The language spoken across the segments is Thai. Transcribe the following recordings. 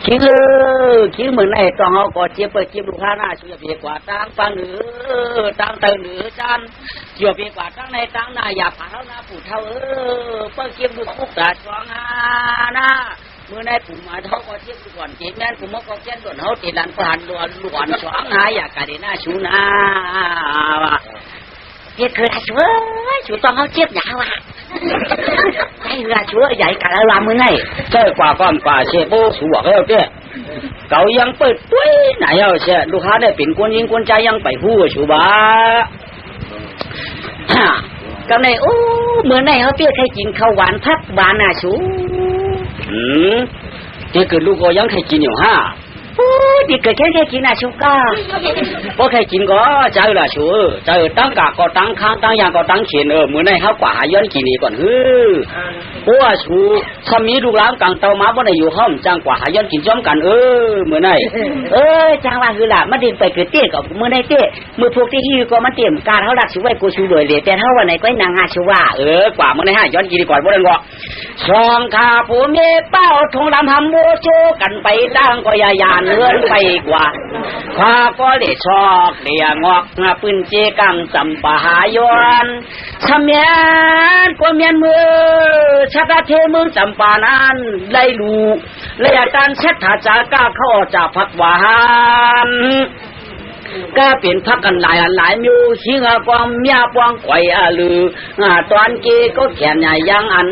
คิงคิงเหมือนไอ้ต้องเอาก่อเจี๊ยบเปิดเจี๊ยบลูกค้าหน้าช่วยเบียกว่าตั้งฟังเหนือตั้งเติมเหนือจันเจียวเบียกว่าตั้งในตั้งหน้าอย่าผ่าเท่าหน้าปู่เท่าเปิดเจี๊ยบดูคุกตาช่องหาหน้าเมื่อในปู่มาเท่าก็เจี๊ยบดูก่อนเจี๊ยบแม่นปู่มก็เจี๊ยบโดนเขาตีลันผ่านล้วนช่องหาอย่ากระเดน่าชูหน้าเฮ็ดคือชัวต้องเอาเจี๊ยบหยาวะไอ้เรือชัวใหญ่กันแล้วลามือไงใช่กว่าก้อนกว่าเชฟโบ้ชัวก็แล้วเด้เก่ายังเปิดปุ้ยไหนเอาเชลูกค้าได้เป็นคนยิงคนใจยังไปหู้ชัวบ้ากับในโอ้เมื่อไหนเขาเปี้ยใครกินข้าวหวานพักหวานน่ะชูที่เกิดลูกก็ยังใครกินอยู่ห้าดีเกิดแค่กินน่ะชูก้าพอใครกินก็ใจละชูใจตั้งกะก็ตั้งข้างตั้งยางก็ตั้งเขียนเมื่อไหร่เขากว่าย้อนกินนี่ก่อนเพราะว่าชูสามีลูกหลานกลางเตามาบ่ได้อยู่ห้องจังกว่าย้อนกินจ้อมกันเมื่อไหร่จังว่าคือล่ะมาดินไปเกิดเตี้ยกับเมื่อไหร่เตี้ยมือพวกที่ฮิวก็มาเตรียมการเขาดักชูไว้กูชูรวยเลยแต่เท่าวันไหนก็นางหาชูว่ากว่าเมื่อไหร่ย้อนกินก่อนบ่ได้ก็สองขาผู้มีเป้าทงลำหำโมโชกันไปตั้งก็ยายานเลื่อนไปกว่าข้าก็ได้ชอกเดียงอกปืนเจกังจำปะหายอนชะเมียนกว่าเมียนมือชักเทมึงจำปานั้นได้รู้และอาจารย์เช็ดถาจาก้าเข้าจากพักหวานก็เป็นพักกันหลายมิวชิงปองเมียปองไข่ลือตอนเกก็แขนใหญ่ยังอัน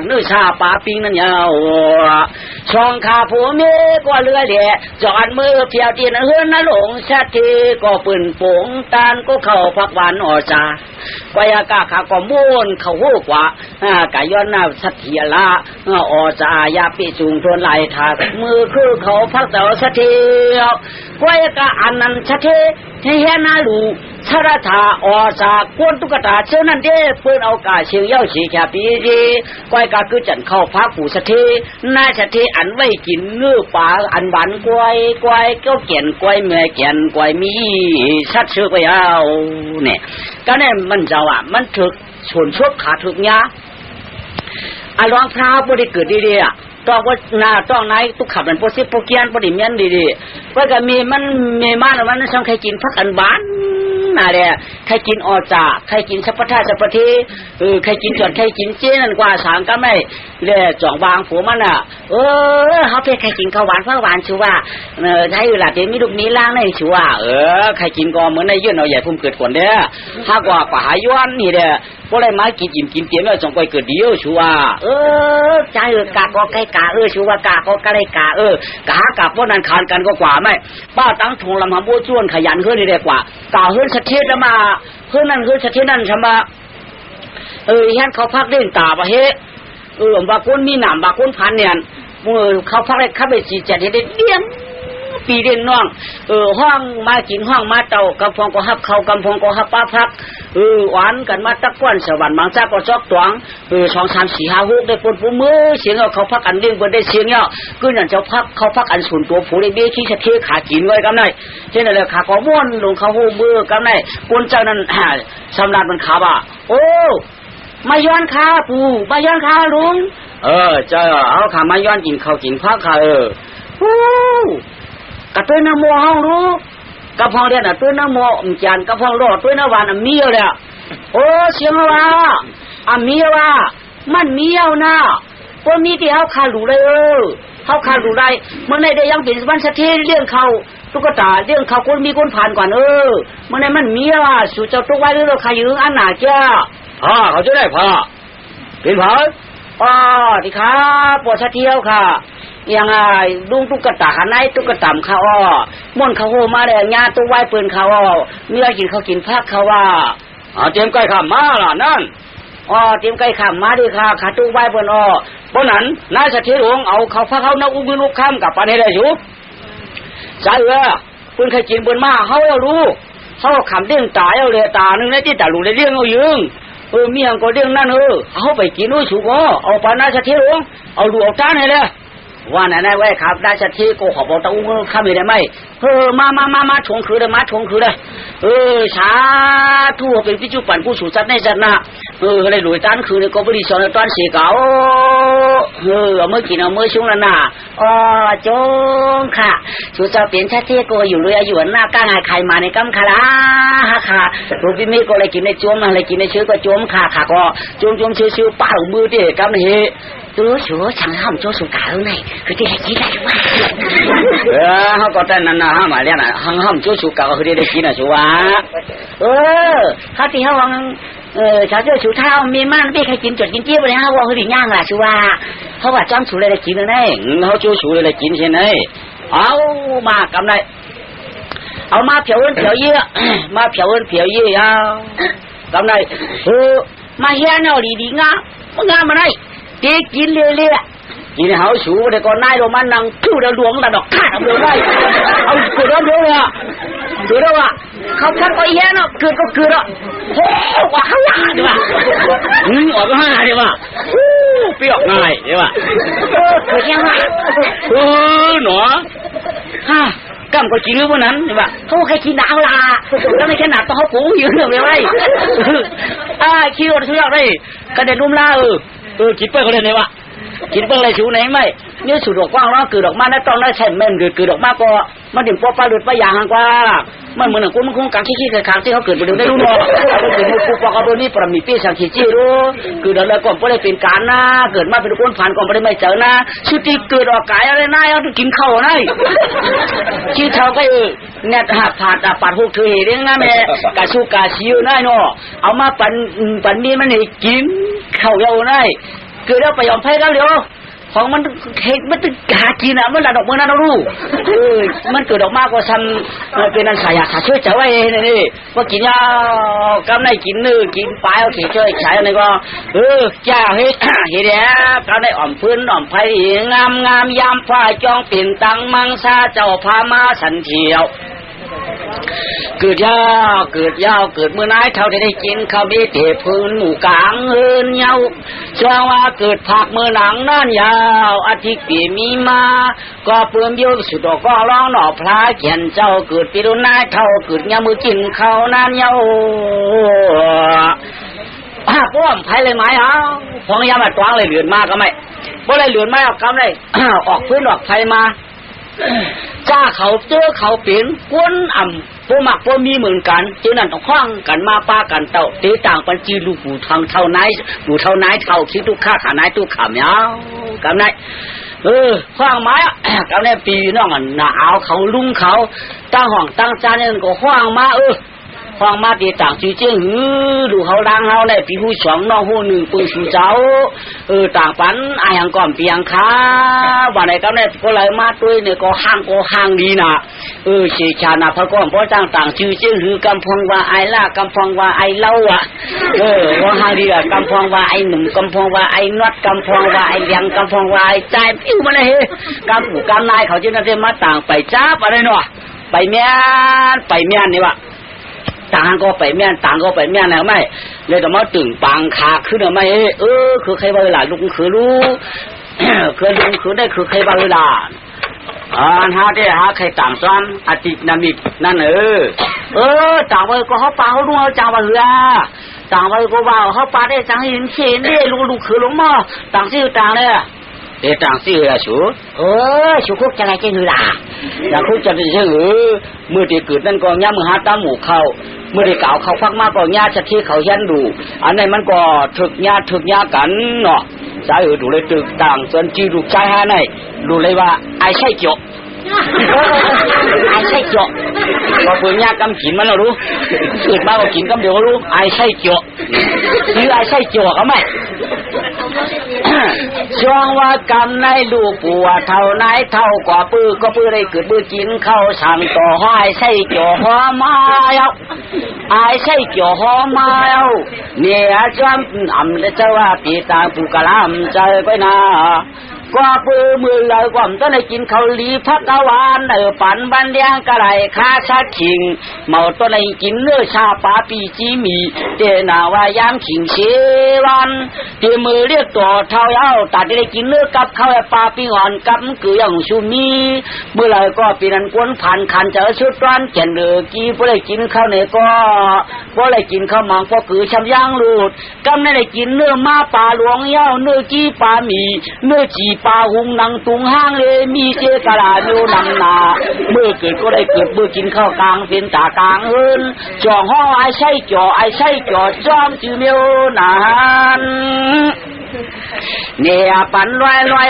เนื้อชาปลาปิงนั่นยาวช่องขาผัวเมียก็เลือเละจอดมือเพียวตีนเฮือนนหลงชัดทีก็ปืนโป่งตานก็เข้าพักหวานอจากวยากาขาก็ม้วนเข้าหูกว่ากายย้อนหน้าสัตเทียละอจากยาปิจุงทวนไหลถามือคือเขาพักแต่สัตเทียวกวยากาอันนั้นชัดทีให้เห็นนาลูชาราธาอจากกวนตุกตาเชื่อนั่นเด้เพื่อนเอากาเชียงเย้าฉีแค่ปีจีกวยกาคือจันเข้าพักผู้สัตทีน่าชัดทีอันไว้กินเนื้อปลาอันหวานกวยก็เกี่ยนกวยเมื่อเกี่ยนกวยมีชัดเชื่อไปเอาเนี่ยก็เนี่ยมันจะว่ามันถึกชนชกขาถึกยาลองพราวบริเกิดดีๆต้องว่าหน้าต้องไหนตุกขับมันโปซิโปเกียนบริเมียนดีๆว่าก็มีมันช่างใครกินพักอันบ้านน่ะเด้ใครกินออจ่าใครกินสัพพะสัพพทีใครกินจอดใครกินเจนั่นกว่าสางก็ไม่เด้จ่องวางผัวมันน่ะเขาเพ่ใครกินข้าวหวานเพราะหวานชัวว่าใช่ล่ะเดี๋ยวมีลูกนี้ล้างในชัวว่าใครกินก็เหมือนในยื่นเอาใหญ่พุ่มเกิดก่อนเด้อถ้ากว่าป่าย้อนนี่เด้อพวกไรมากินอิ่มกินเตี้ยแล้วจงไปเกิดเดียวชัวว่าใจกะก็ใกล้กะชัวว่ากะก็ใกล้กะกะกับพวกนั้นขานกันก็กว่าไม่ป้าตั้งทงลำหำบัวจ้วนขยันขึ้นนี่ได้กว่ากะขึ้นสะเทศมาขึ้นนั่นขึ้นสะเทศนั่นใช่ไหมเห็นเขาพักเล่นตาปะเฮบางคนมีหนามบางคนพันเนี่ยเขาพักได้ขับไปจีจัดให้ได้เลี้ยงปีเด่นน้องห้องมากินห้องมาเต่ากำพองก็ฮับเขากำพองก็ฮับป้าพักหวานกันมาตะก้อนสวรรค์บางจ้าก็จอกตวง2 3 4 5 6ได้ปนปูมือเสียงเขาพักอันเลี้ยงบนได้เสียงเนี่ยก็นั่นเจ้าพักเขาพักอันส่วนตัวผู้ได้เบี้ยขี้สะเทขากินไว้กำไรเช่นอะไรขาขอม้วนลงเขาหูมือกำไรคนเจ้านั้นสำนักมันขาบ่ามาย้อนขาปู่มาย้อนขาลุงเจ้าเอาขามาย้อนกินเขากินพักค่ะกระตุ้นน้ำมัวห้องรู้กระพองเดียนตุ้นน้ำมัวจานกระพองรอตุ้นน้ำหวานมีเอาเลยเสียงว่ามีว่ามันมีเอานะพวกนี้ที่เขาขาดหลูเลยเขาขาดหลูได้เมื่อไหร่ได้ยังเป็นวันสะเทเรื่องเขาตุ๊กตาเรื่องเขาคนมีคนผ่านก่อนเมื่อไหร่มันมีว่าสู่เจ้าตุ๊กไว้หรือเราขยืงอันหนาเจ้าเขาจะได้พ่อเป็นพ่อที่ขาปวดสะเทียวค่ะยังไงลุงตุ๊กตาหันไหนตุ๊กตาเขาม่วนเขาโหมาได้ญาตัวไว้ปืนเขาเมื่อกินเขากินพักเขาว่าเตรียมไก่ข้ามมาล่ะนั่นเตรียมไก่ข้ามมาดิค่ะขาตู้ไว้เปิ้นเพราะนั้นนายสถิตหลวงเอาเขาพักเขานักอุ้งลูกข้ามกับปานให้ได้อยู่ใช่เปิ้นเคยกินเปิ้นมาเขาเอารู้เขาขำเลี้ยงตายเอาเลยตานึงในที่ตาลูกได้เลี้ยงเอายืงเมียงก็เลี้ยงนั่นเขาไปกินด้วยฉุกเอาปานนายสถิตหลวงเอาดูเอาจานให้เลยว่าไหนไว้ครับได้สักทีก็ขอบอกตาอุ้งข้ามีได้ไหมมาชงคือเลยมาชงคือเลยสาธุเป็นพิจุปั่นผู้สู่จัดในจัดนะ ก็เลยหลุยตันคือก็บริสุทธิ์ตอนสีเก่าเอาเมื่อกินเอาเมื่อช่วงนั้นน่ะอ๋อจงค่ะชูเจ้าเปลี่ยนชาติก็อยู่เรืออยู่หน้าก้างไงใครมาในกัมคาราค่ะรูปมีก็เลยกินในจมอะไรกินในชื้อก็จมค่ะก็จมชื้อป้าหลงมือที่กัมนี่ตัวชัวช่างห้ามโจสุกาเลยคือที่ให้กินได้ว่าเขาก็แต่นั้นนะห้ามมาแล้วนะห้ามโจสุกาก็คือได้กินนะชัวเขาที่เขาวังชาวเจ้าชูเท้ามีมันไม่ใครกินจดกินเจี๊ยบเลยฮะว่าคือดีย่างล่ะชัวเขาว่าจ้างชูเลยได้กินเลยเขาโจชูเลยได้กินใช่ไหมเอามากำไรเอามาเผียวเยอะมาเผียวเยอะเอากำไรมาเฮียนเอาดีงามงามมาได้ตีกินเรื่อยๆกินเขาสูแต่ก่อนนายโรมันนั่งคู่เดือดหลวงระดอกขาดเอาเลยได้เอาเกิดแล้วเลยอ่ะเกิดแล้วอ่ะเขาคัดก็แย่เนาะเกิดก็เกิดอ่ะโอ้ว่าเขาหน้าดีว่ะออกก็หน้าดีว่ะเปรี้ยวง่ายดีว่ะเกิดยังไงหนอฮะกำก็กินพวกนั้นดีว่ะเขาใครกินดาวลาก็ไม่ขนาดต้องเขาปูอยู่เรื่องเลยไว้คิวทุกอย่างเลยกระเด็นรุ่มล่ากินเปิ้ลเขาเลยเนี่ยวะกินเปิ้ลอะไรชูไหนไม่เนี่ยสูดดอกกว้างแล้วเกิดดอกมาได้ต้องได้ใช่แม่นเกิดดอกมาก็มันถึงปอปลาหลุดปลาอย่างกว่ามันเหมือนกูมันคงกังขี้ๆขาดที่เขาเกิดไปดูได้รู้เนาะเกิดมุกปอกระโดนี่ปรมีปีสังขีจีรู้เกิดอะไรก่อนก็ได้เป็นการนะเกิดมาเป็นคนผ่านก่อนก็ได้ไม่เจอนะชุดที่เกิดออกกายอะไรน่าเอาต้องกินข้าวนะชื่อเท่าก็เนี่ยหาผ่านปาดหกเธอเห็นงั้นแม่กาชูกาชิวน่าเนาะเอามาปั่นนี่มันให้กินข้าวเยาได้เกิดแล้วไปยอมแพ้แล้วเดี๋ยวของมันเห็ดมันตึกหากินอ่ะมันระดอกเมื่อนั้นเรารู้มันเกิดออกมากกว่าทำเป็นอันสายขาช่วยเจ้าไว้นี่ว่ากินยากำไรกินเนื้อกินปลายเอาเขียช่วยใช้อะไรก็จ้าเฮ็ดเฮ็ดแล้วกำไรอ่อมพื้นอ่อมไผ่งามยามฝ้าจองปิ่นตังมังซาเจ้าพามาสันเทียวเกิดยาวเกิดเมื่อนายเท่าได้กินข้าวมีเตะพื้นหมู่กลางเฮินเยาเชื่อว่าเกิดผักเมื่อหนังนั่นยาวอาทิตย์ปีมีมาก็เพิ่มโยสุดดอกก็ร้องหน่อพลาเขียนเจ้าเกิดปีรุ่นนายเท่าเกิดยามือกินข้าวนั่นเยาป้อมไผ่เลยไหมพองยามาตวงเลยเหลือนมากก็ไม่บ่เลยเหลือนไม่ออกกำเลยออกพื้นออกไผ่มาจ้าเขาเจอเขาเปลี่ยนกวนอ่ำพวกหมักพวกมีเหมือนกันเจอนั่นต้องคว้างกันมาป้ากันเต่าตีต่างปันจีลูกหูทางเท่าไหนหูเท่าไหนเท่าคิดทุกข้าขาไหนทุกขามยาวกันไหนคว้างไม้กันในปีน้องหนาวเขาลุ่งเขาตั้งห้องตั้งจานนี่ก็คว้างมาคว้างมาตีต่างจีเจียงดูเขาดังเขาในปีหูสองน้องหูหนึ่งปืนสู่เจ้าต่างปันอายังก่อนเปียงค้าวันไหนก็ในก็เลยมาด้วยเนี่ยก็ห้างดีนะเสียชานะพระก้อนเพราะต่างชื่อเจียงหือกำพองว่าไอล่ากำพองว่าไอเล่าว่าห้างดีอะกำพองว่าไอหนุ่มกำพองว่าไอนวดกำพองว่าไอเลี้ยงกำพองว่าไอใจปิ้วมาเลยกำผูกกำนายเขาจะนั่นมาต่างไปจ้าอะไรเนาะไปเมียนนี่วะต่างก็ไปเมียนต่างก็ไปเมียนแล้วไม่เลยต้องมาตึงปังขาขึ้นหรือไม่คือใครว่าเวลาลุงคือรู้คือลุงคือได้คือใครว่าเวลาหาได้หาใครต่างซ้อนอาทิตย์นามินั่นต่างไปก็เขาปาเขาดูเขาจังว่าเรือต่างไปก็ว่าเขาปาได้จังเห็นเขียนได้ลุงคือหลงมาต่างที่ต่างเลยต่างที่อะไรชูชูคุกจะไรเจนือล่ะอยากคุกจะได้เชื่อเมื่อที่เกิดนั่นก็ย่ามือหาตาหมูเข้าเมื่อได้เก่าเขาฟักมากก็ย่าจะที่เขายันดูอันนี้มันก็ถึกย่ากันเนาะสายดูเลยตึกต่างส่วนจีดูใจฮะไหนดูเลยว่าไอ้ใช่เจาะไอ้ใช่เจาะก็เพื่อนย่ากำกินมันเรารู้เกิดมาก็กินกำเดียวก็รู้ไอ้ใช่เจาะหรือไอ้ใช่เจาะก็ไม่ช่วงว่ากำในลูกปัวเท่าไหนเท่ากว่าปื้อก็ปื้อได้เกิดปื้อกินเข้าสั่งต่อห้อยใช่เจาะหอมาเอาไอ้ใช่เจาะหอมาเอาเนี่ยจำอำเลยจะว่าปีตาปูกะลำใจไปนา ก็ปือมือเลยก่อมต้นได้กินข้าวลีพักกะวานปั่นบันเลี้ยงกะไรข้าชัดขิงเมาต้นได้กินเนื้อชาปาปีจีมีเตนาวายามขิงเชวันเตมือเรียกตัวเท้าเย้าตัดได้กินเนื้อกับข้าวปลาปีอ่อนกับเกลืออย่างชูมีเมื่อไรก็ปีนั้นกวนผ่านคันเจอชุดร้อนแก่นเดือกี้พอได้กินข้าวเนี่ยก็พอได้กินข้าวมังพอกือชำย่างลูดกำได้กินเนื้อมาปลาหลวงเย้าเนื้อกี้ปลาหมีเนื้อจีปลาหุงนังตุงห้างเลยมีเจกะลาโยนำนาเมื่อเกิดก็ได้เกิดเมื่อกินข้าวกลางเป็นตากลางเฮินจ่อห้อไอ้ใช่จ่อไอ้ใช่จ่อจอมจือเมียวนานเนี่ยปั่นลอยหอย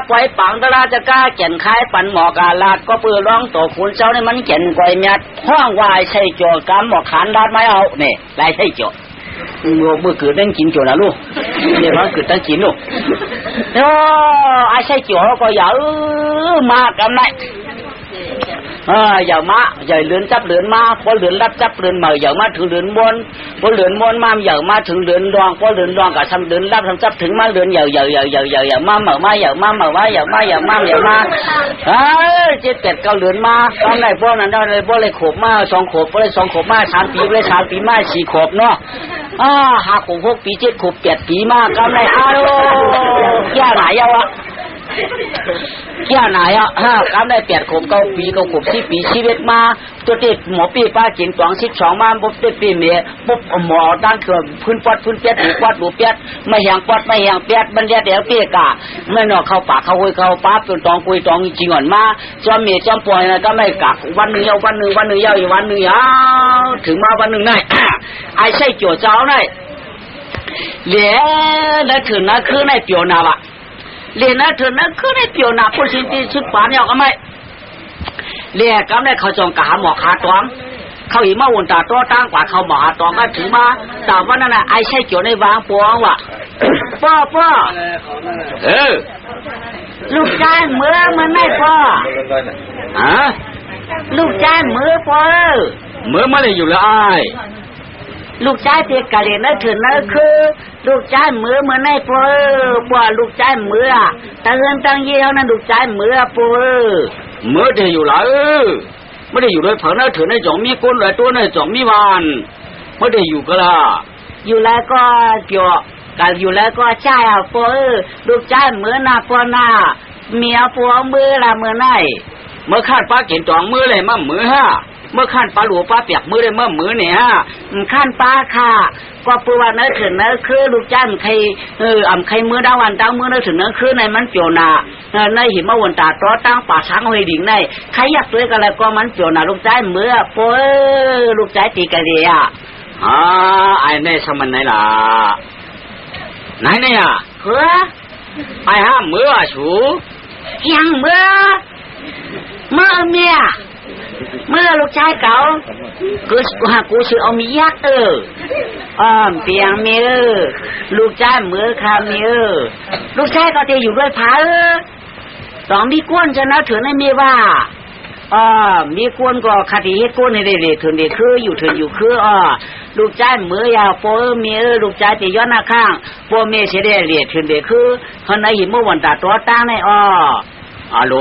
ปล่อยปังตลาดจะกล้าเขียนขายปั่นหมอกาลาดก็เปื้อร้องตัวคุณเจ้าในมันเขียนก่อยเมียดห้องวายใช่จ่อกำหมอกขานดาดไม่เอาเนี่ยไรใช่จ่อเมื่อเกิดตั้งกินจ่อนะลูกเนี่ยมันเกิดตั้งกินลูกโอ้ไอ้ใช่จ่อก็อย่ามากำไรอย่ามาอย่าเลื่อนจับเลื่อนมาพอเลื่อนรับจับเลื่อนมาอย่ามาถึงเลื่อนบนพอเลื่อนบนมาอย่ามาถึงเลื่อนดองพอเลื่อนดองกับทำเลื่อนรับทำจับถึงมาเลื่อนอย่ามาเหมาอย่ามาเจ็ดเก้าเลื่อนมาตอนไหนพวกนั้นได้เลยพวกเลยขบมา2 ขบพวกเลย2 ขบมา3 ปีเลย3 ปีมา4 ขบเนาะ5 ขบ6 ปี7 ขบ8 ปีมาตอนไหนแย่ไหนวะแค่ไหนกำได้8 ขบ9 ปี9 ขบ10 ปีชีวิตมาตัวติดหมอปีป้าจินตวง12มาปุ๊บติดปีเมียปุ๊บหมอด้านเขื่อนพื้นปอดพื้นเปียดปอดดูเปียดไม่แหงปอดไม่แหงเปียดบรรยาเดี๋ยวเปียกะไม่นอกเข้าปากเข้าคุยเข้าปั๊บจนตองคุยตองจริงอ่อนมาจอมเมียจอมป่วยนะก็ไม่กักวันหนึ่งยาววันหนึ่งยาวอีกวันหนึ่งยาวถึงมาวันหนึ่งได้ไอ้ใช่จั่วเจ้าได้เหลือแล้วถึงนะคือในเปียวนาบะเรียนนะถึงนะคือในเปียวนาผู้ชินที่ชุดป่านเนี่ยก็ไม่เรียกกำได้เขาจงกะหมอขาตองเขาอีมาวนตาตัวตั้งกว่าเขาหมอขาตองก็ถือมาแต่ว่านั่นน่ะไอ้ใช่เกี่ยวในวางปวงว่ะพ่อลูกชายเมื่อมันไม่พ่อลูกชายเมื่อพ่อเมื่อมาเลยอยู่แล้วไอ้ลูกชายเตียกะเรียนนะถึงนะคือลูกชายเมื่อในพ่อลูกชายเมื่อตั้งเงินตั้งเยี่ยวนั่นลูกชายเมื่อพ่อเมื่อเดียวอยู่แล้วไม่ได้อยู่ด้วยเผาหน้าถือในจ่องมีก้นเลยตัวในจ่องมีวานไม่ได้อยู่ก็ละอยู่แล้วก็เกี่ยวกันอยู่แล้วก็ใช่พ่อลูกชายเมื่อหน้าพ่อหน้าเมียพ่อเมื่อละเมื่อไหนเมื่อข้าป้าเก็บจ่องมือเลยมามือเมื่อขั้นปลาหลวป้าเปียกมือได้เมื่อมือเนี่ยขั้นปลาค่ะก็ปูว่าเนื้อถึงเนื้อคือลูกจ้างใครใครมือดาวันตั้งมือเนื้อถึงเนื้อคือในมันเปียวนาในหิมะวันตาต้อตั้งป่าช้างหอยดิ่งในใครอยากด้วยกันแล้วก็มันเปียวนาลูกจ้างมือปูลูกจ้างตีกันเลยไอ้แม่สมันไหนล่ะไหนเนี่ยไอ้ห้ามมือชูยังมือเมียเมื่อลูกชายเก่ากูชื่อเอามียักษ์เปียงเมียลูกชายเมื่อคาเมียลูกชายก็จะอยู่ด้วยพาสองมีก้นจะนะถือในเมียว่ามีก้นก็คดีให้ก้นในเด็กถือเด็กคืออยู่ถืออยู่คือลูกชายเมื่อยาวโป้เมียลูกชายจะย้อนหน้าข้างโป้เมียเสียเด็กถือเด็กคือคนไหนหิมเมื่อวันตาตัวตั้งในฮัลโหล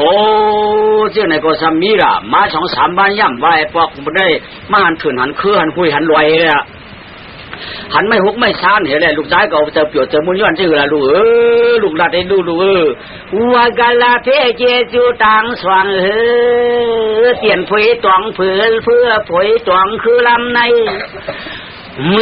เจ้าไหนก็ซ้ำมีล่ะมา2 3 บ้านย่ำไว้พวกมันได้มาหันขืนหันคือหันคุยหันลอยเลยหันไม่ฮุกไม่ซ่านเห็นเลยลูกชายก็เจอเปียวเจอมุนย้อนชื่อละลูกลูกหลานได้ลูกว่ากาลาเพเจจูตังสว่างเตียนผุยตวงเพื่อผุยตวงคือลำใน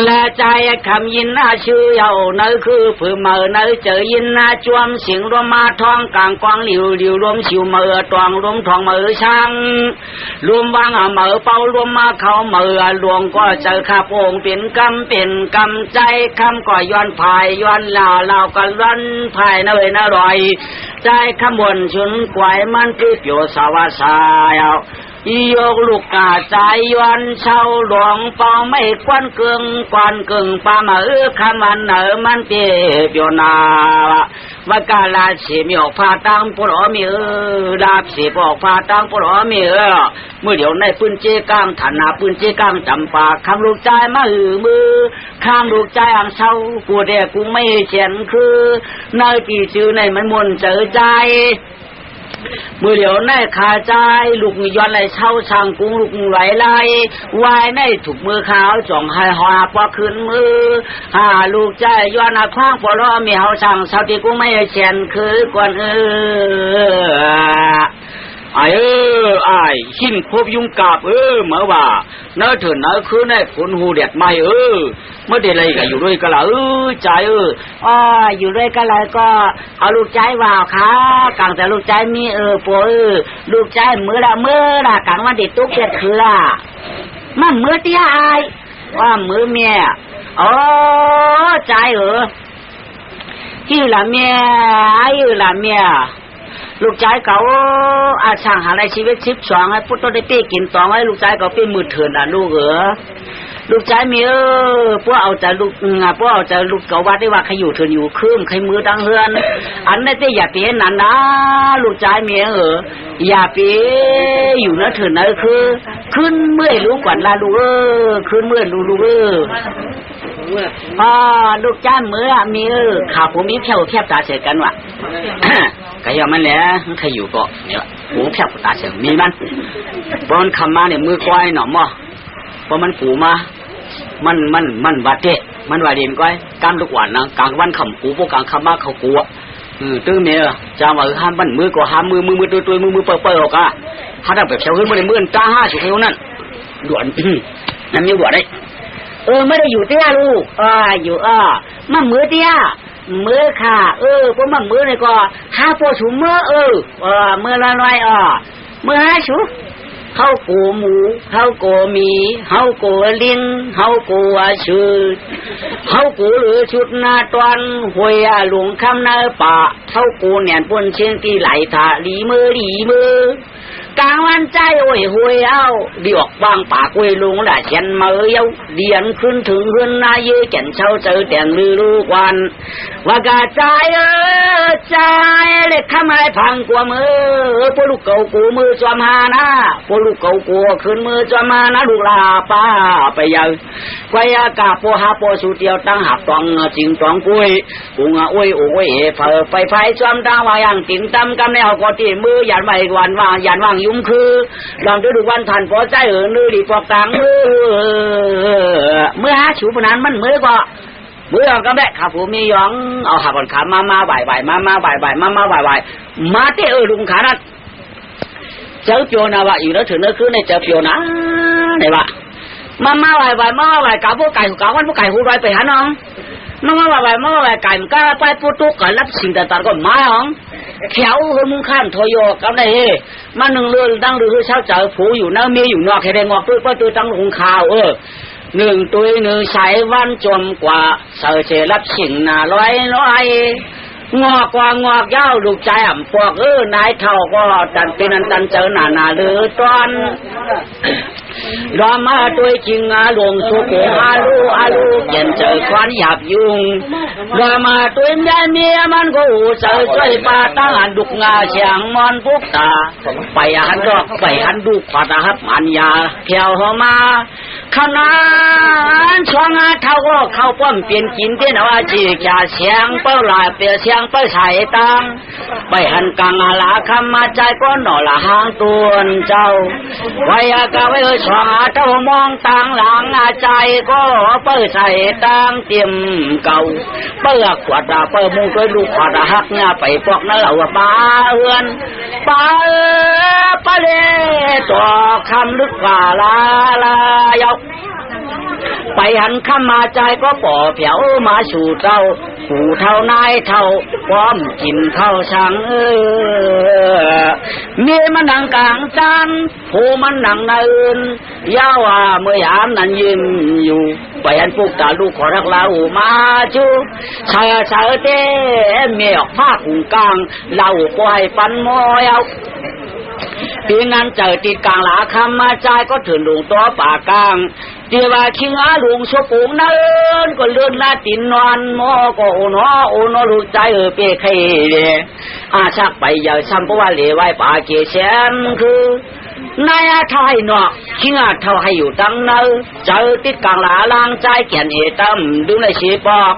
และใจคำยินนาชื่อเยาเนื้อคือผือเมื่อเนื้อเจอยินนาจวมเสียงรวมมาทองกลางกวางหลิวรวมชิวเมื่อตวงรวมทองเมื่อช่างรวมวางเมื่อเป่ารวมมาเขาเมื่อหลวงก็เจอข้าพงเป็นกำใจคำก็ย้อนภายย้อนลาวกันร้อนภายน่ร่อยใจขบวนชุนกวายมันคือเปียวสาวสาย ยกลูกกาใจย้อนเช่าหลวงเป่าไม่ควันเกิงปามาคำวันมันเปียนาว่ากาลาสีมีออกพาตังปุโรมีดาบสีออกพาตังปุโรมีเมื่อเดี๋ยวในปืนเจกังฐานะปืนเจกังจำปาคำลูกใจมามือข้ามลูกใจอ่างเช่ากูเด็กกูไม่เขียนคือในปีชื่อในมันมนเจอใจเมื่อเดี๋ยวในขาใจลูกย้อนไหลเช่าช่างกุ้งลูกไหลไหลวายในถูกมือขาวจ่องให้หอปอขึ้นมือลูกใจย้อนคว้างปลอมีเฮาช่างเช่าที่กูไม่เขียนคือกวนไอ้หินคบยุงกาบเมื่อว่าเนื้อเถินเนื้อคือในฝนหูเด็ดไม่เมื่อเดี๋ยวอะไรก็อยู่ด้วยกันละใจอยู่ด้วยกันเลยก็เอาลูกใจว่าค่ะกังแต่ลูกใจมีปวลูกใจมือละกังวันติดตุ๊กเด็ดคือละมันมือเตี้ยไอ้ว่ามือเมียใจที่ละเมียละเมียลูกชายเขาอาช่างหาในชีวิต12ให้พุทธได้ปีกิน2ให้ลูกชายเขาเป็นมือเถื่อนลูกลูกชายมีพวกเอาใจลูกพวกเอาใจลูกเขาว่าได้ว่าใครอยู่เถื่อนอยู่คืมใครมือดังเฮือนอันนี้ได้อย่าเปลี่ยนนั่นนะลูกชายมีอย่าเปลี่ยนอยู่นะเถื่อนนะคือขึ้นเมื่อยรู้ก่อนละลูกขึ้นเมื่อยลูกลูกจ้ามือมีข่าวผมมีแค่ตาเสียกันว่ะก็ยังมันแหละใครอยู่ก็เนี่ยหูแค่ตาเสียมีมันตอนคำมาเนี่ยมือก้อยหน่อมเพราะมันกูมามันวัดเตะมันวัดเด่นก้อยกำทุกวันนะกลางวันขำกูพวกกลางคำมาเขากูตื้อเมียจะมาห้ามมันมือก็ห้ามมือตัวมือเปิดออกอ่ะถ้าได้แบบเช้าขึ้นมาในมือจ้า50เท่านั้นด่วนนั่นมีด่วนได้ไม่ได้อยู่เตี้ยลูกอยู่มันมือเตี้ยมือค่ะพวกมันมือนี่ก็ถ้าพอชูมือมือละน้อยมือหาชูเขาโกหมูเขาโกมีเขาโกลิงเขาโกชืดเขาโกหรือชุดนาตอนหวยหลวงคำนาป่าเขาโกแหนนปนเชียงที่ไหลถาลีมือกลางวันใจโอ้ยหวยเอาดีออกบางปากหวยลุงละเขียนมาเย้าเดียนขึ้นถึงขึ้นนายเย่แก่นเช่าเจอแต่งลือลูกวันว่ากาใจใจเล็กทำอะไรพังกว่ามือพวกลูกเก่ากูมือจอมหานะพวกลูกเก่ากูขึ้นมือจอมหานะลูกลาป้าไปยังไว้อากาโปหาโปสุเตียวตั้งหับตองจริงตองกุยกูงโอ้ยเผอไปไฟจอมตั้งว่าอย่างติ่งตำกำในเอากอตีมือหยันใบวันว่างหยันว่างยุ่มคือลองดูวันทันพอใจนื้อดีปอกตังเมื่อหาชูปนันมันมือก็มือก็ได้ข้าผู้มียองเอาหาบนขามาบ่ายมาบ่ายมาเตลุงขานัดเจ้าเปียวนะว่าอยู่แล้วถึงนั่นคือในเจ้าเปียวนะไหนวะมาบ่ายกับพวกไก่กับวันพวกไก่หูร้อยไปหาน้องมาบ่ายไก่มันก็ไปปุ๊บตุ๊กกันรับสิ่งต่างๆก็มาหองแขวมึงข้ามทอยกับได้มาหนึ่งเรือนตั้งหรือเช้าเจอผูอยู่น้าเมียอยู่นอกแค่ได้งอกตัวตัวตั้งหงข่าวหนึ่งตัวหนึ่งสายวันจมกว่าเสือเจรับสิ่งน่าร้อยงอกกว่างอกยาวลูกใจอ่ำปอกนายเท่าก็ตันเป็นอันตันเจอหนาเลือตอนรอมาตัวจริงหลวงสุโขอาลูเย็นเจอควันหยาบยุงรอมาตัวใหญ่เมียมันก็หูเจอช่วยปาตั้งอันดุกงาเฉียงมอนพุกตาไปหันดอกไปหันดูขวาตาฮับอันยาเพียวเข้ามาขนาดช่วงเท่าก็เข้าป้อมเปลี่ยนกินเตี้ยนว่าจีจ่าเสียงเป้าลายเปียเสียงเป้าใส่ตังไปหันกังอาลาคำมาใจก็หน่อละหางตัวเจ้าไว้กะไว้ช่วงเท่ามองต่างหลังใจก็เป้าใส่ตังเตรียมเก่าเป้าขวดเป้ามุงด้วยลูกขวดหักเงาไปปอกนั่นเหล่าป้าเอื้อนป้าเล่ตัวคำลึกกว่าลายกไปหันข้ามาใจก็ป่อเผียวมาสู่เจ้าผู้เท่านายเท่าพร้อมกินข้าวช่างมีมันนั่งกลางจานผู้มันนั่งในอื่นยาวเมื่อยามนั้นยิ้มอยู่ไปหันพวกตาลูกขอรักเรามาจูเชอเต้เมียออกผ้าขุงกลางเราปล่อยปันมอยเอา ปีนั้นเจอติดกลางหลาคำมาใจก็ถึงหลวงตัวป่ากลางเดียว่าคิงอาหลวงสปูงนั่นก็เลื่อนหน้าตินนอนโมก็โอโนรู้ใจเปรใครเลยอาชักไปอย่าซ้ำเพราะว่าเหลวไว้ป่าเกศแสนคือนายอาไทยเนาะคิงอาเท่าให้อยู่ตั้งเนอเจอติดกลางหลาล่างใจแก่นเอตั้มดูในชีปอก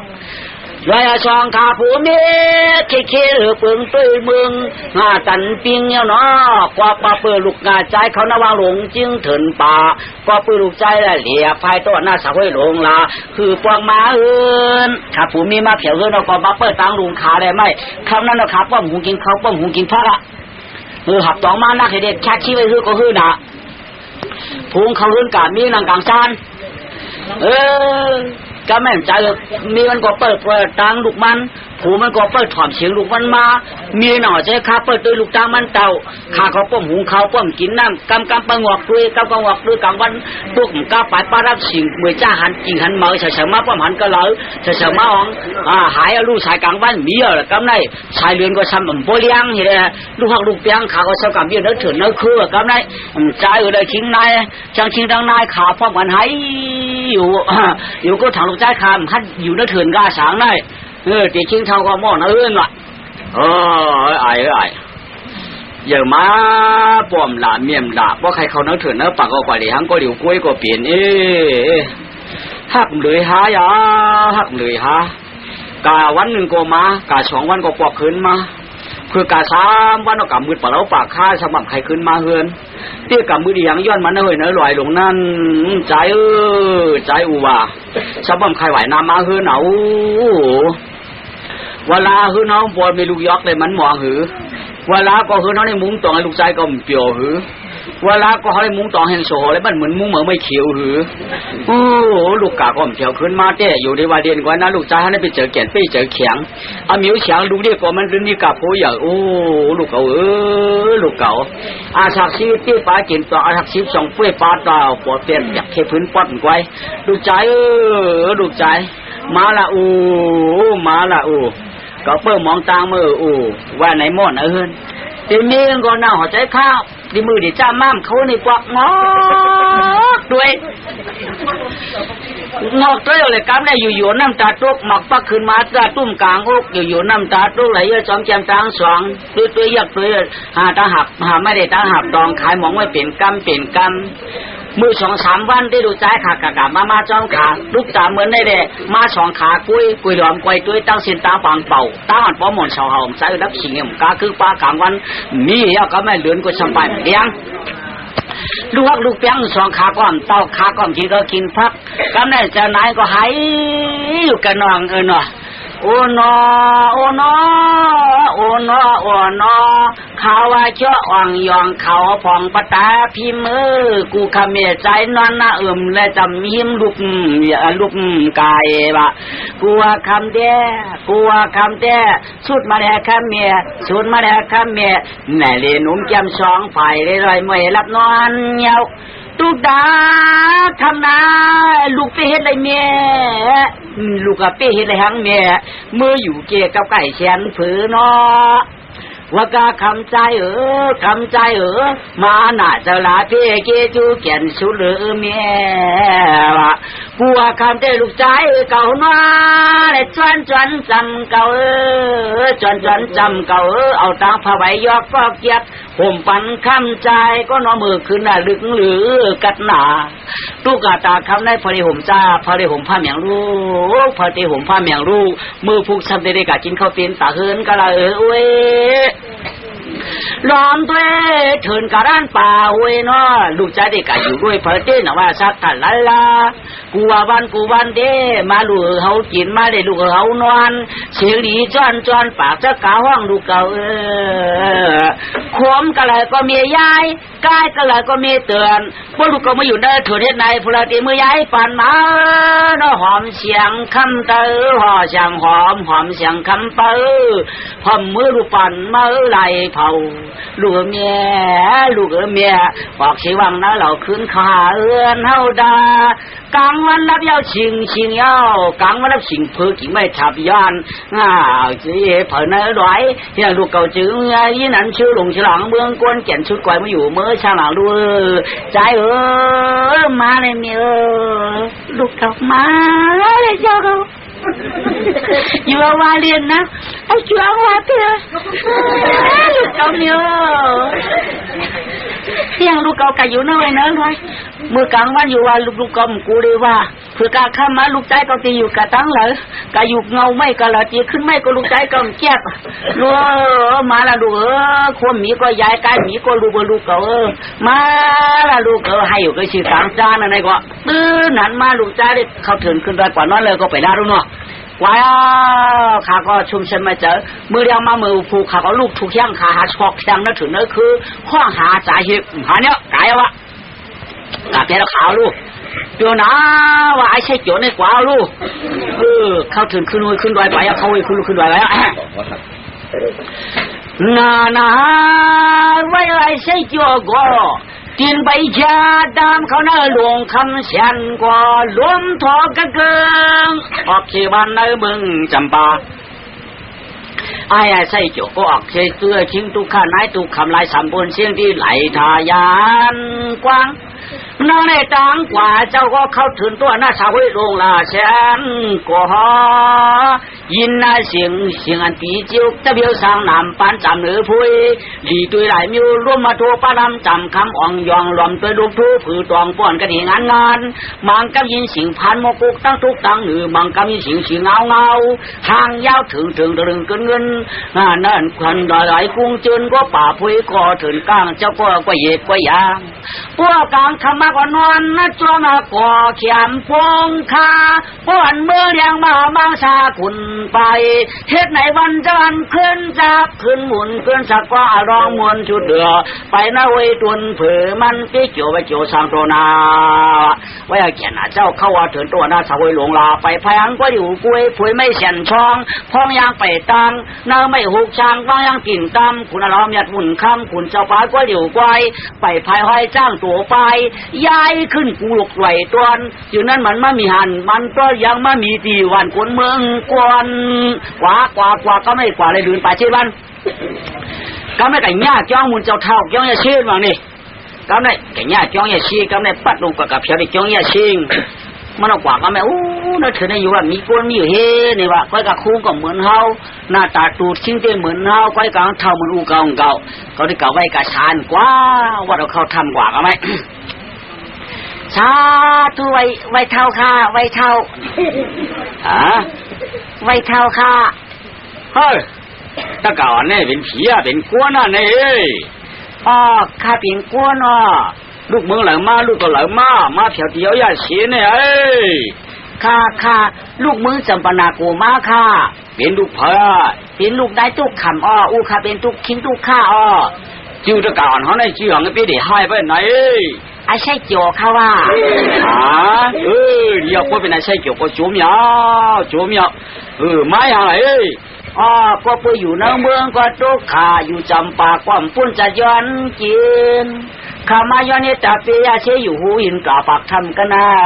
ลอยช่องขาผู้เมียเคเปิงตื้อมึงงาตันปิงเนาะกว่าปลาเปิดลูกงาใจเขานวางหลงจึงถึงป่ากว่าปืนลูกใจและเหลี่ยภายตัวหน้าสาวให้หลงลาคือปวงมาเอินขาผู้มีมาเผียวเอินเราก็มาเปิดตังลุงขาได้ไหมคำนั้นเราขาป้อมหุงกินเขาป้อมหุงกินพักอะหับตองมานักให้เด็กแค่ชี้ไว้คือก็คือน่ะพุงเขาเอินกาดมีนางกลางซานก็แม่ใจมีมันก็เปิดตังลูกมันผูมันก็เปิดถอมเสียงลูกมันมามีหน่อใช่ข้าเปิดตัวลูกตามันเต่าข้าเขาป้อมหุงเขาป้อมกินน้ำกำปังหวกด้วยกำปังหวกด้วยกลางวันพวกมันก้าไปปารับสิ่งเมื่อจ้าหันจริงหันเมาเฉยๆมาป้อมหันก็เลยเฉยๆมาอ๋องหายลูกชายกลางวันมีอะไรกำไรชายเรือนก็ช้ำบ่เลี้ยงเห็นไหมลูกหักลูกเปียงขาก็เช่ากำเบี้ยเนื้อเถื่อนเนื้อคือกำไรใจเลยทิ้งนายจังทิ้งดังนายขาป้อมกันหายอยู่ก็ถังลูกใจขาหันอยู่เนื้อเถื่อนกาสางได้ตีชิ้นเท่าก็มองนะว่ะไอ้อย่ามาป้อมละเมียมละเพราะใครเขาเนื้อเถื่อนเนื้อปากก็กว่าดีหังก็เหลียวกล้วยก็เปลี่ยนหักเลยหายาหักเลยหากาวันหนึ่งก็มากา2 วันก็ปอกขึ้นมาคือกา3 วันเอากำมือปะเล้าปากข้าสมัครใครขึ้นมาเฮือนเตี้ยกับมือดีอย่างย้อนมันเฮ้ยเนื้อลอยลงนั่นใจใจอูว่าสมัครใครไหวน้ำมาเฮือนเอาเวลาคือน้องปวดมีลูกยอกเลยมันหมองหือเวลาก็คือน้องในมุ้งตองให้ลูกชายก็เปียวหือเวลาก็ให้มุ้งตองแห่งโซ่แล้วมันเหมือนมุ้งเหมือนไม่เขียวหือลูกกาก็เขียวขึ้นมาเต้อยู่ในวันเดียนกว่านั้นลูกชายให้ไปเจอแก่นไปเจอเขียงเอามิ้วเขียงลูกเดียวก็มันเรื่องนี้กับผู้ใหญ่ลูกเก่าลูกเก่าอาศักดิ์ชีวิตที่ป้ากินต่ออาศักดิ์ชีวิต2 เฟื่อยป้าต่อปวดเปลี่ยนอยากเทพื้นป้อนไว้ลูกใจลูกใจมาละมาละก็เปิ่มมองตางมือว่าไหนม่อนทีนี้ก็น่าหัวใจข้าวดีมือดีจ้าม่ามเขาในกวักงอกด้วยงอกตัวเลยกำได้อยู่น้ำตาตุกหมักปักขึ้นมาตาตุ้มกลางอกอยู่น้ำตาตุกไหลจอมแจมตางสองตัวยักตัวตาหับไม่ได้ตาหับตองขายหมองไว้เป็นกำมือ2-3 วันได้ดูใจขากะมาจ้องขาลูกตาเหมือนได้เด้มา2 ขากุ้ยหลอมกวยตัวตั้งสินตาฝังเป่าตาอันป้อมอนชาวเฮาใจรับสิ่งเอ็มกาคือปลากลางวันมีเอาก็ไม่เลือนก็สบายเลี้ยงลูกเปียง2 ขาก้อมเต้าขาก้อมกินก็กินพักกำได้จะนายก็หายอยู่กันน้องเนาะโอ้นอเขาว่าเจ้าอ่องยองเขาผ่องปตาพี่มือกูขเมใจนอนนะและจำหิมลูกกายบะกูว่าคำเด้สุดมาแดกคำเมียสุดมาแดกคำเมียแน่เลยนุ่มแก้ม2 ฝ่ายเลยลอยไม่รับนอนเหี่ยวตุกดาทำนาลูกไปเฮ็ดไรเมียลูกกับไปเฮ็ดไรหังเมียมืออยู่เกี่ยกับไก่แขนผือเนาะว่ากาคำใจมาหน้าจะลาเพ่เกจูเกียนสุดเมียวะกูว่าคำใจลูกใจเก่ามาเลยจวนจำเก่าจวนจำเก่าเอาตาผ้าใบยอกก็เกียดผมปันคำใจก็นอมือขึ้นน่ะลึกหรือกัดหนาตุกตาคำได้พอดีผมจ้าพอดีผมผ้าเมียงรู้พอดีผมผ้าเมียงรู้มือผูกซ้ำได้กะกินข้าวเป็นตาเฮินกะละล้อมด้วยเถินกะร้านป่าเว้ยเนาะลูกใจได้กะอยู่ด้วยเพอเต้นว่าสัตว์ลากูวันเด้มาลูกเขากินมาได้ลูกเขานอนเสียงดีจอนปากจะกะห้องลูกเก่าขมกะเลยก็มียายกายกะเลยก็มีเตือนพวกลูกก็มาอยู่ในเถิดเฮ็ดในพลตีมือยายปั่นมาเนาะหอมเสียงคำเตอห่อเสียงหอมเสียงคำเปอพอมมือลูกปั่นมาไหลเผา ลูกเมียออกชีวังนะเราขึ้นขาเอื้อนเฮาดากลางวันรับยาวชิงยาวกลางวันรับชิงเพื่อกี่ไม่ฉับย้อนจีเผ่าเนื้อร้อยอย่างลูกเก่าจื้อยี่นั้นชื่อหลงฉลองเมืองกวนแก่นชุดก่อยมาอยู่เมื่อช่างหลังดูใจมาเลยเมียลูกกลับมาเลยเจ้าเขาอยู่ว่าเรียนนะไอ้จ้วงว่าเพื่อลูกเก่าเมียยังลูกเก่ากันอยู่เนื้อเนื้อเลยเมื่อกลางวันอยู่ว่าลูกกำกูเลยว่าเพื่อการข้ามมาลูกใจก็ตีอยู่กะตั้งเลยกะอยู่เงาไม่กะละตีขึ้นไม่ก็ลูกใจก็แก็บรัวมาละลูกคนมีก็ย้ายกายมีก็ลูกเก่ามาละลูกให้อยู่ก็ชื่อกลางจ้านั่นไงก็ตื้อนั้นมาลูกใจได้เขาถึงขึ้นได้กว่านั้นเลยก็ไปได้รู้เนาะว้าข้าก็ชุมชนมาเจอมือเดียวมามือผูกข้าก็ลูกถูกย่างขาหาชอกแทงนั่นถึงนั่นคือข้อหาจ่ายเหตุหาเนี้ยกายวะกาแกเราขาวลูกเดี๋ยวนะว่าไอ้ใช่เกี่ยวในกว่าลูกเข้าถึงขึ้นดอยไปเขาขึ้นดอยแล้วนาไว้ไอ้ใช่เกี่ยวก็กินใบชาดำเขาเนื้อหลวงคำเสียนกว่าล้มทอกระเกิงออกชีวันในเมืองจำปาไอ้ใช่เกี่ยวก็ออกใช้เสื้อทิ้งตุกข้าไนตุกคำลายสามบนเสียงที่ไหลทายานกว้างน้องในต่างกว่าเจ้าก็เข้าถึงตัวหน้าชาวลงลาแสนก็ยินน่าเสียงอันตีจิ้วจะเบี้ยวสร้างนำปานจำหรือพุยดีตุยหลายมิวร่วมมาทัวปานำจำคำอ่องยองรวมตัวลูกทูผือตองป้อนกันงานมังกับยินสิงพันโมกุกตั้งทุกตั้งหรือมังกับยินสิงเงาทางยาวถึงเกินเงินนั่นควันดอยไหลกุ้งจืนก็ป่าพุยก็ถึงก้างเจ้าก็เหยียบก็ยามพวกกลางคำมาก่อนนอนนะจ้วมาก่อเขียมพงคาป้อนเมื่อเลี้ยงมามังชาขุนไปเฮ็ดไหนวันจันขึ้นจากขึ้นหมุนขึ้นสักว่าร้องมวนชุดเดือไปนะเวตุนเผือมันไปเกี่ยวไปเกี่ยวสางตัวนาไว้เขียนเจ้าเข้าว่าถึงตัวนาสาวหลวงลาไปพยังก็อยู่กุยผุยไม่เสียนช่องพองยางไปตังนาไม่หุกช่างบางยังกิ่งตำคุณเราเมียดหุ่นคำคุณเจ้าป้าก็อยู่ไกวไปพายห้อยจ้างตัวไปย้ายขึ้นกูหลกไหลตวนอยู่นั้นมันไม่มีหันมันก็ยังไม่มีตีวันคนเมืองกวนกว่าก็ไม่กว่าเลยลืนไปเช่นวันก็ไม่ไก่หญ้าจ้องมุนเจ้าเท่าจ้องยาเชื่อมานี่ก็ไม่ไก่หญ้าจ้องยาชีก็ไม่ปัดลงกับเพียรจ้องยาชิงมันเอากว่าก็ไม่นั่นเธอในอยู่ว่ามีก้นมีอยู่เฮนี่ว่าก้อยกับคุ้งก็เหมือนเฮาหน้าตาตูดชิ้นเต้เหมือนเฮาก้อยกับเท่าเหมือนอูเก่าเขาได้เก่าไว้กับชานกว่าว่าเราเข้าทำกว่าก็ไม่ชาตัวไว้เท่าค่ะไว้เท่าไว้เท่าค่ะเฮ้ยตะก่อนเนี่ยเป็นผีเป็นกวนน่ะเนี่ยข้าเป็นกวนอ่ะลูกเมืองหลังมาลูกก็หลังมาเถียวเดียวอย่าเสียเนี่ยข้าลูกเมืองจำปนากูมาค่ะเป็นลูกเพื่อเป็นลูกได้ตุกคำอู้ข้าเป็นตุกคิงตุกข้าจิ้วตะก่อนเขาในจิ้วของไอ้พี่เดี๋ยวให้ไปไหนไอ้ใช่เกี่ยวข้าว่าเดี๋ยวก็เป็นไอ้ใช่เกี่ยวก็จุ่มยาวไม่อะไรก็ไปอยู่ในเมืองก็ตุกข้าอยู่จำปาความปุ่นจะย้อนกินข้ามาย้อนเนี่ยแต่เปียเชยอยู่หูหินกาปากทำกันได้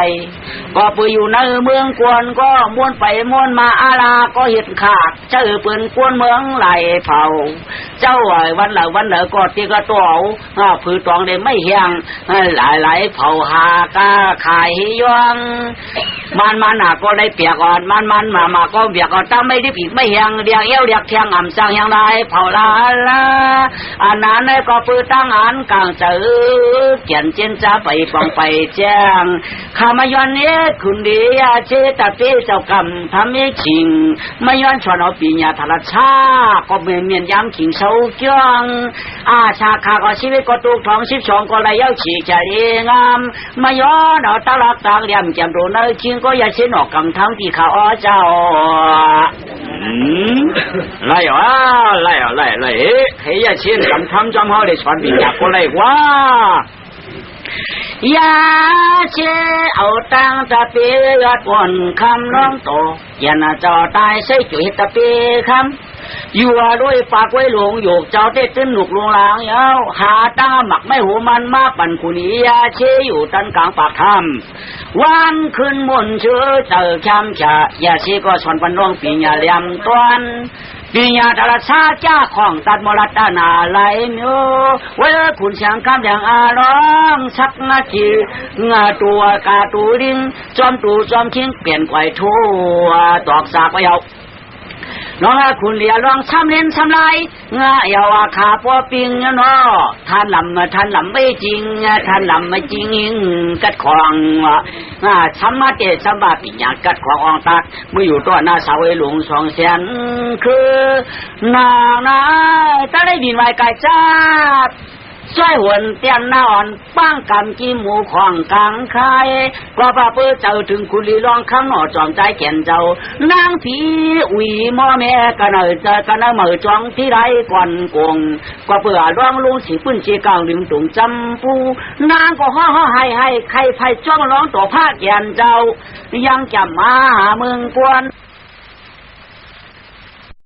ก็ไปอยู่ในเมืองกวนก็ม้วนไปม้วนมาอาลาก็เห็นขาดเจ้าปืนกวนเมืองไหลเผาเจ้าวันเหล่ก็ตีกระตัวผือตองได้ไม่เฮียงหลายเผาหากาขายย่องมันหนาก็ได้เปียกอ่อนมันมาก็เบียกอ่อนตั้งไม่ได้ผิดไม่เฮียงเรียกเอวเรียกเทียงอ่ำสังอย่างไรเผาลาอันนั้นก็ปือตั้งอันกลางเจอเขียนเจนจะไปปองไปแจ้งข้ามาย้อนเนี้ยคุณดีอาเจตเป้เจ้ากรรมทำให้ชิงมาย้อนชวนเอาปีญาธรชาก็เมียนย้ำขิงเสาเกี้ยงอาชาข้าก็ชีวิตก็ตุกทอง12ก็เลยเย้าฉีกใจงามมาย้อนเอาตาลักตาเหลี่ยมแก้มโดนเลยชิงก็อย่าเช่นออกกำทั้งที่ข้าเจ้าไล่เฮียเช่นกำทำจำเขาได้สอนปีญาก็ไล่ว่าอย่าเชื่อเอาตั้งตะเปียดวนคำน้องโตอย่าน่าจอตายใส่จุยตะเปียคำ อยู่ด้วยปากไว้หลงโยกเจ้าเต้ตื้นหนุกลงลางเย้าหาตั้งหมักไม่หูมันมาปั่นขุนียาเชอยู่ตันกลางปากถ้ำวันขึ้นมนเชื่อเจอแคมฉะยาเชก็สอนปันน้องปีญาเลียมตวนปีญาตระชาจ้าของตัดมรดานาไหลเนื้อเวลาขุนเสียงคำอย่างอาร้องชักนาจีงาตัวกาตูดิงจอมตูจอมคิงเปลี่ยนไกวทั่วตอกสากไปเอาน้องคุณเลียลองช้ำเล่นช้ำลายงาอย่าว่าขาปัวปิงเนาะท่านลำไม่จริงท่านลำไม่จริงกัดของช้ำมาเตะช้ำบาปิญญากัดของอองตักเมื่ออยู่ตัวหน้าสาวหลวงสองแสนคือนางตาได้บินไว้ไกลจ้าช่วยหวนเตียนหน้าอ่อนป้างกำกี้หมูของกลางคายกว่าป้าเปื้อเจ้าถึงคุณลีลองข้างหนอจอมใจแก่นเจ้านางผีอุยมอแม่กันเจอกันเหมือจองที่ไรก่อนกงกว่าเปื้อร้องลุงสีปื้นชีกลางลืมตุงจำปูนางก็ห่อให้ใครไผ่จ้องร้องต่อผ้าแก่นเจ้ายังจะมาหาเมืองกวน